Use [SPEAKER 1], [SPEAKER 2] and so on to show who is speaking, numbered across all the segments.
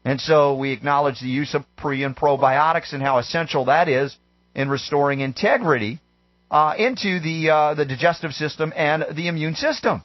[SPEAKER 1] And so we acknowledge the use of pre and probiotics and how essential that is in restoring integrity into the digestive system and the immune system.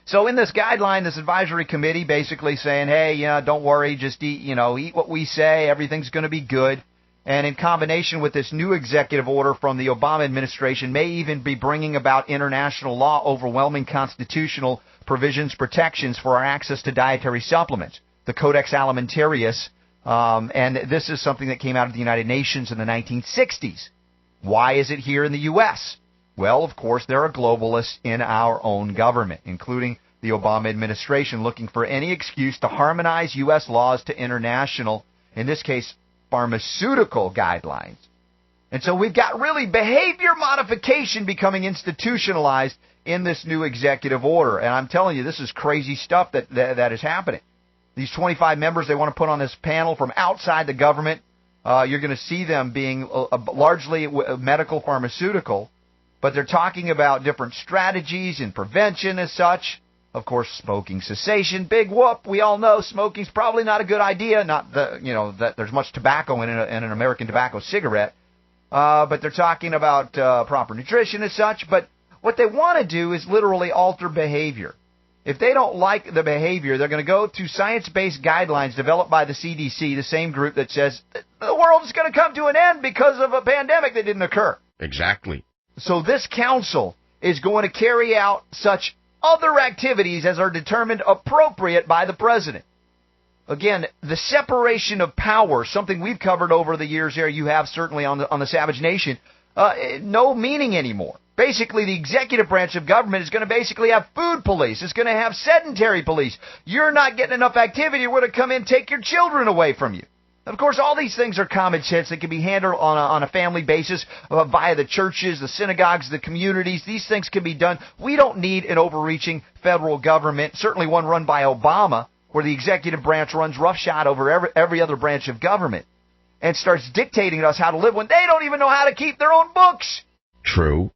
[SPEAKER 1] So in this guideline, this advisory committee basically saying, hey, don't worry, just eat what we say, everything's going to be good. And in combination with this new executive order from the Obama administration, may even be bringing about international law overwhelming constitutional provisions, protections for our access to dietary supplements, the Codex Alimentarius, and this is something that came out of the United Nations in the 1960s. Why is it here in the U.S.? Well, of course, there are globalists in our own government, including the Obama administration, looking for any excuse to harmonize U.S. laws to international, in this case, pharmaceutical guidelines. And so we've got really behavior modification becoming institutionalized in this new executive order. And I'm telling you, this is crazy stuff that is happening. These 25 members they want to put on this panel from outside the government, you're going to see them being largely medical pharmaceutical, but they're talking about different strategies and prevention as such. Of course, smoking cessation, big whoop. We all know smoking's probably not a good idea. Not that there's much tobacco in an American tobacco cigarette, but they're talking about proper nutrition as such. But what they want to do is literally alter behavior. If they don't like the behavior, they're going to go to science-based guidelines developed by the CDC, the same group that says the world is going to come to an end because of a pandemic that didn't occur.
[SPEAKER 2] Exactly.
[SPEAKER 1] So this council is going to carry out such other activities as are determined appropriate by the president. Again, the separation of power, something we've covered over the years here, you have certainly on the Savage Nation, no meaning anymore. Basically, the executive branch of government is going to basically have food police. It's going to have sedentary police. You're not getting enough activity. We're going to come in and take your children away from you. Of course, all these things are common sense that can be handled on a family basis via the churches, the synagogues, the communities. These things can be done. We don't need an overreaching federal government, certainly one run by Obama, where the executive branch runs roughshod over every other branch of government and starts dictating to us how to live when they don't even know how to keep their own books.
[SPEAKER 2] True.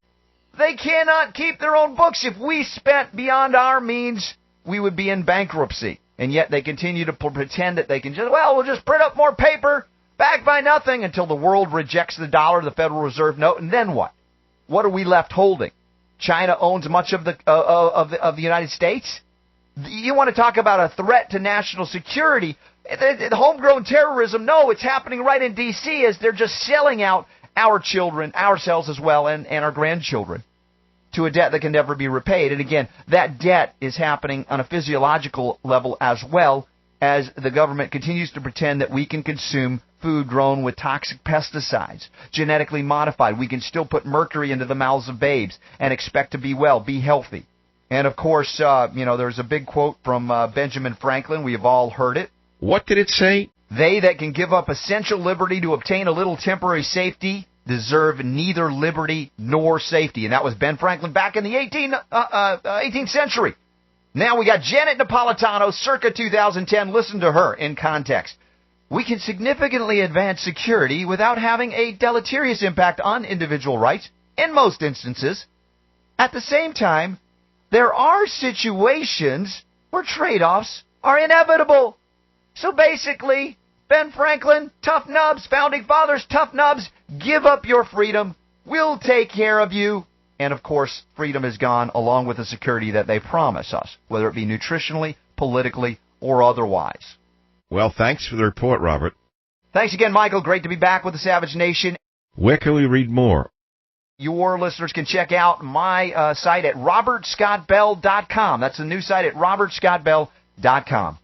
[SPEAKER 1] They cannot keep their own books. If we spent beyond our means, we would be in bankruptcy. And yet they continue to pretend that they can we'll just print up more paper, backed by nothing, until the world rejects the dollar, the Federal Reserve note, and then what? What are we left holding? China owns much of the United States? You want to talk about a threat to national security? The homegrown terrorism, no, it's happening right in D.C. as they're just selling out our children, ourselves as well, and our grandchildren to a debt that can never be repaid. And again, that debt is happening on a physiological level as well, as the government continues to pretend that we can consume food grown with toxic pesticides, genetically modified. We can still put mercury into the mouths of babes and expect to be well, be healthy. And of course, there's a big quote from Benjamin Franklin. We have all heard it.
[SPEAKER 2] What did it say?
[SPEAKER 1] They that can give up essential liberty to obtain a little temporary safety deserve neither liberty nor safety. And that was Ben Franklin back in the 18th century. Now we got Janet Napolitano, circa 2010. Listen to her in context. We can significantly advance security without having a deleterious impact on individual rights in most instances. At the same time, there are situations where trade-offs are inevitable. So basically, Ben Franklin, tough nubs, founding fathers, tough nubs, give up your freedom. We'll take care of you. And of course, freedom is gone along with the security that they promise us, whether it be nutritionally, politically, or otherwise.
[SPEAKER 2] Well, thanks for the report, Robert.
[SPEAKER 1] Thanks again, Michael. Great to be back with the Savage Nation.
[SPEAKER 2] Where can we read more?
[SPEAKER 1] Your listeners can check out my site at robertscottbell.com. That's the new site at robertscottbell.com.